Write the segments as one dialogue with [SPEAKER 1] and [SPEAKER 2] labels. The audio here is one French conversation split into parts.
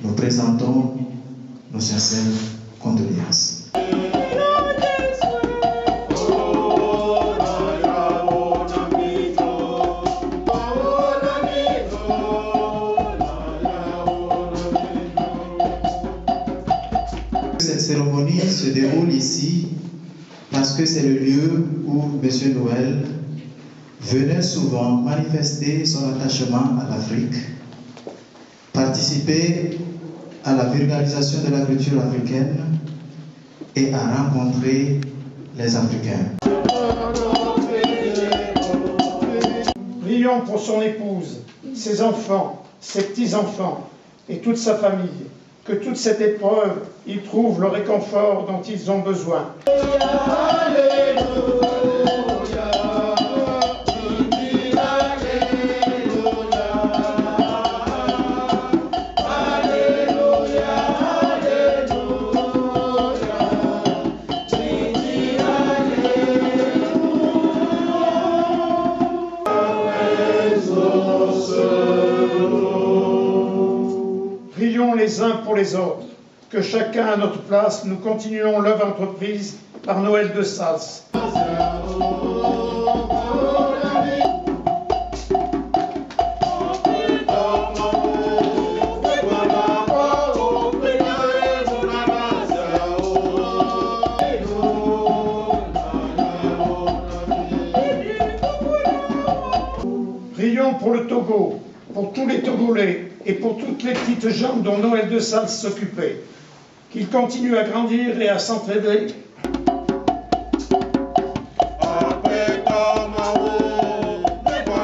[SPEAKER 1] nous présentons nos sincères condoléances. Cette cérémonie se déroule ici parce que c'est le lieu où M. Noël venait souvent manifester son attachement à l'Afrique, participer à la vulgarisation de la culture africaine et à rencontrer les Africains.
[SPEAKER 2] Prions pour son épouse, ses enfants, ses petits-enfants et toute sa famille. Que toute cette épreuve, ils trouvent le réconfort dont ils ont besoin. Prions les uns pour les autres, que chacun à notre place, nous continuons l'œuvre entreprise par Noël de Sals. Prions pour le Togo, pour tous les Togolais et pour toutes les petites gens dont Noël de Sals s'occupait. Qu'ils continuent à grandir et à s'entraider.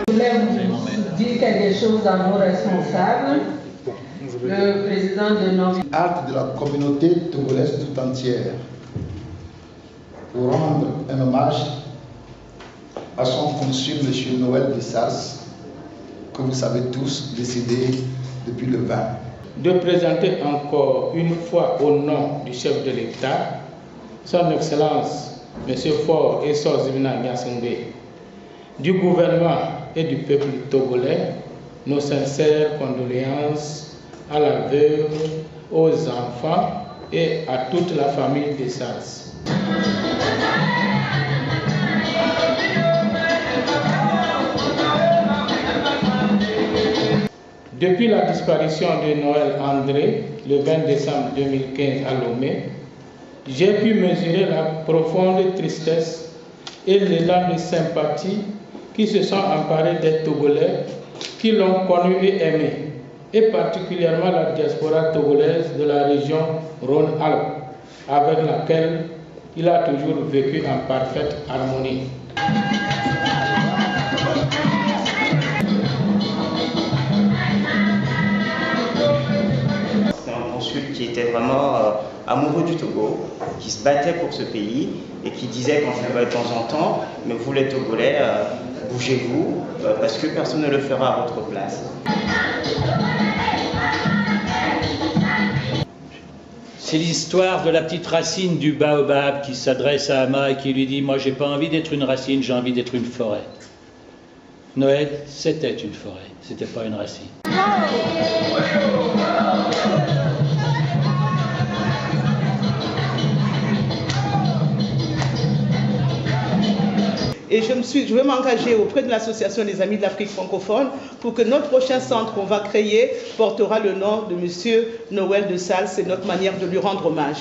[SPEAKER 3] Je voulais vous dire quelque chose à nos responsables. Le président de notre...
[SPEAKER 4] Acte de la communauté togolaise tout entière pour rendre un hommage à son consul, M. Noël de Sals, que vous savez tous, décédé depuis le 20.
[SPEAKER 5] De présenter encore une fois au nom du chef de l'État, son Excellence M. Faure Essor-Zivina Gnassingbé, du gouvernement et du peuple togolais, nos sincères condoléances à la veuve, aux enfants et à toute la famille des Sals. Depuis la disparition de Noël André, le 20 décembre 2015 à Lomé, j'ai pu mesurer la profonde tristesse et l'élan de sympathie qui se sont emparés des Togolais qui l'ont connu et aimé, et particulièrement la diaspora togolaise de la région Rhône-Alpes, avec laquelle il a toujours vécu en parfaite harmonie.
[SPEAKER 6] Qui était vraiment amoureux du Togo, qui se battait pour ce pays et qui disait quand il va de temps en temps, mais vous les Togolais, bougez-vous parce que personne ne le fera à votre place.
[SPEAKER 7] C'est l'histoire de la petite racine du baobab qui s'adresse à Ama et qui lui dit « Moi, j'ai pas envie d'être une racine, j'ai envie d'être une forêt. » Noël, c'était une forêt, c'était pas une racine.
[SPEAKER 8] Et je veux m'engager auprès de l'Association des Amis de l'Afrique francophone pour que notre prochain centre qu'on va créer portera le nom de M. Noël de Sals. C'est notre manière de lui rendre hommage.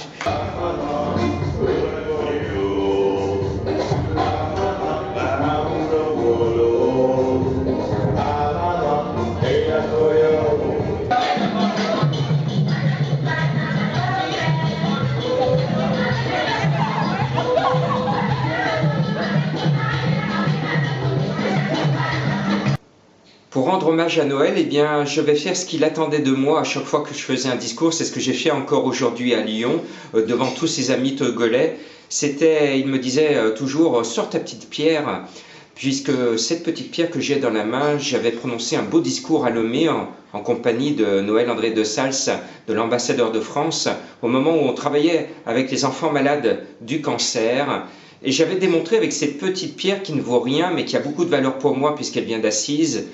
[SPEAKER 9] Pour rendre hommage à Noël, eh bien, je vais faire ce qu'il attendait de moi à chaque fois que je faisais un discours. C'est ce que j'ai fait encore aujourd'hui à Lyon, devant tous ses amis togolais. Il me disait toujours « Sors ta petite pierre », puisque cette petite pierre que j'ai dans la main, j'avais prononcé un beau discours à Lomé en compagnie de Noël André de Sals, de l'ambassadeur de France, au moment où on travaillait avec les enfants malades du cancer. Et j'avais démontré avec cette petite pierre qui ne vaut rien, mais qui a beaucoup de valeur pour moi puisqu'elle vient d'Assise,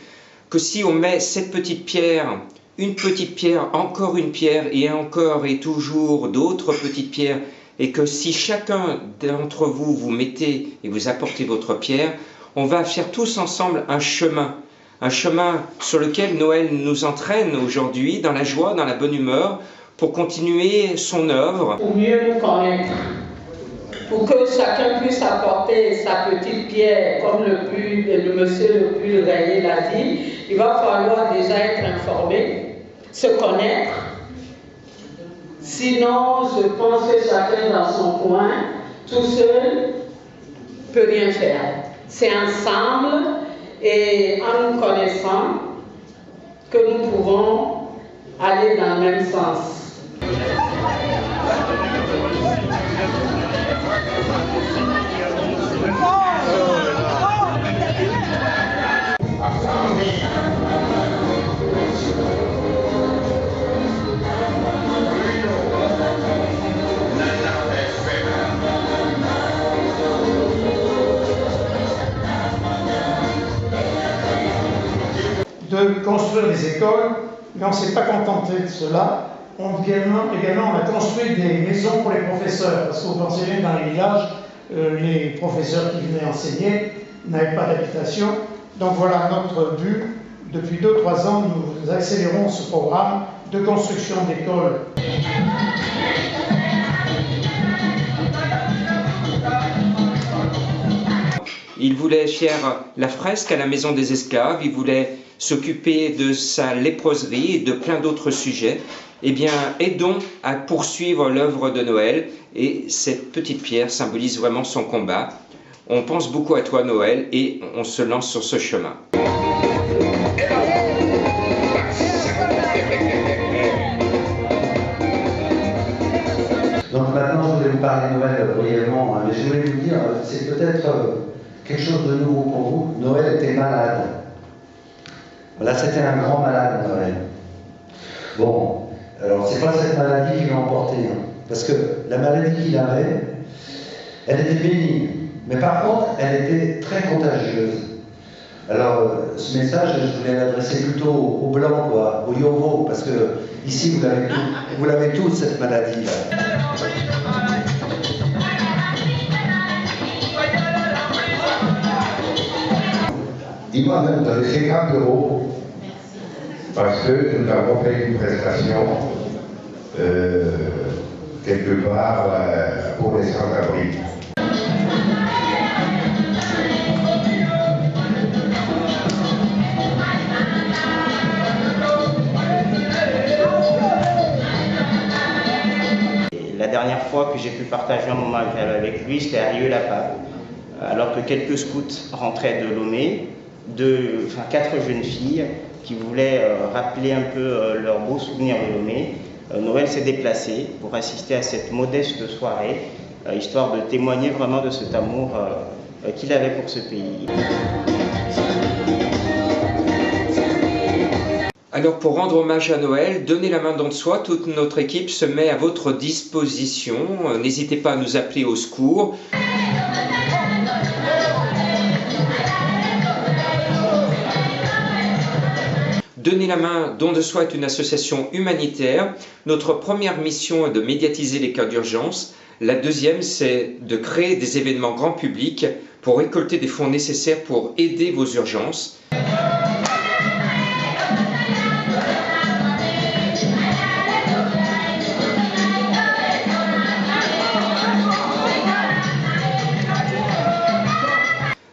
[SPEAKER 9] que si on met cette petite pierre une petite pierre, encore une pierre et encore et toujours d'autres petites pierres, et que si chacun d'entre vous vous mettez et vous apportez votre pierre, on va faire tous ensemble un chemin sur lequel Noël nous entraîne aujourd'hui dans la joie, dans la bonne humeur, pour continuer son œuvre.
[SPEAKER 3] Pour mieux nous connaître, pour que chacun puisse apporter sa petite pierre, comme le monsieur le plus rayé l'a dit, il va falloir déjà être informé, se connaître. Sinon, je pense que chacun dans son coin, tout seul, peut rien faire. C'est ensemble et en nous connaissant que nous pouvons aller dans le même sens.
[SPEAKER 2] De construire des écoles, mais on ne s'est pas contenté de cela. Également, on a construit des maisons pour les professeurs, parce que vous pensez bien que dans les villages, les professeurs qui venaient enseigner n'avaient pas d'habitation. Donc voilà notre but. Depuis 2 ou 3 ans, nous accélérons ce programme de construction d'écoles.
[SPEAKER 9] Il voulait faire la fresque à la maison des esclaves, il voulait s'occuper de sa léproserie et de plein d'autres sujets. Eh bien, aidons à poursuivre l'œuvre de Noël, et cette petite pierre symbolise vraiment son combat. On pense beaucoup à toi, Noël, et on se lance sur ce chemin.
[SPEAKER 10] Donc maintenant, je voulais vous parler de Noël brièvement, mais je voulais vous dire, c'est peut-être quelque chose de nouveau pour vous. Noël était malade. Voilà, c'était un grand malade, Noël. Bon, alors c'est pas cette maladie qui l'a emporté, hein, parce que la maladie qu'il avait, elle était bénigne, mais par contre, elle était très contagieuse. Alors, ce message, je voulais l'adresser plutôt aux Blancs, quoi, aux Yovo, parce que ici, vous l'avez tous, cette maladie-là.
[SPEAKER 11] Dis-moi même, vous avez 50 €, parce que nous avons fait une prestation quelque part pour les sans-abri.
[SPEAKER 6] La dernière fois que j'ai pu partager un moment avec lui, c'était à Rieux-la-Pape, alors que quelques scouts rentraient de Lomé, 4 jeunes filles qui voulaient rappeler un peu leurs beaux souvenirs de Lomé. Noël s'est déplacé pour assister à cette modeste soirée, histoire de témoigner vraiment de cet amour qu'il avait pour ce pays.
[SPEAKER 9] Alors pour rendre hommage à Noël, donnez la main dans le soi, toute notre équipe se met à votre disposition. N'hésitez pas à nous appeler au secours. Donner la main, Don de Soi est une association humanitaire. Notre première mission est de médiatiser les cas d'urgence. La deuxième, c'est de créer des événements grand public pour récolter des fonds nécessaires pour aider vos urgences.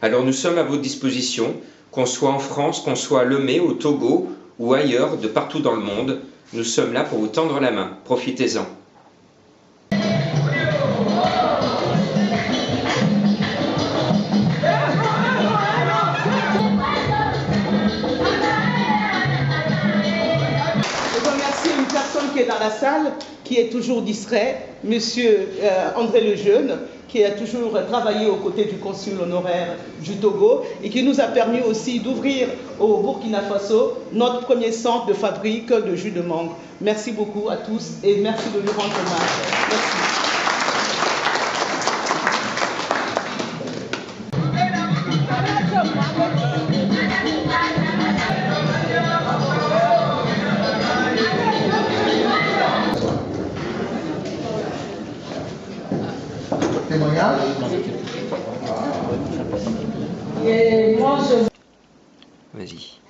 [SPEAKER 9] Alors nous sommes à votre disposition, qu'on soit en France, qu'on soit à Lomé, au Togo ou ailleurs, de partout dans le monde. Nous sommes là pour vous tendre la main. Profitez-en.
[SPEAKER 8] Qui est dans la salle, qui est toujours distrait, monsieur André Lejeune, qui a toujours travaillé aux côtés du consul honoraire du Togo et qui nous a permis aussi d'ouvrir au Burkina Faso notre premier centre de fabrique de jus de mangue. Merci beaucoup à tous et merci de lui rendre hommage. Merci.
[SPEAKER 3] je...
[SPEAKER 9] Vas-y.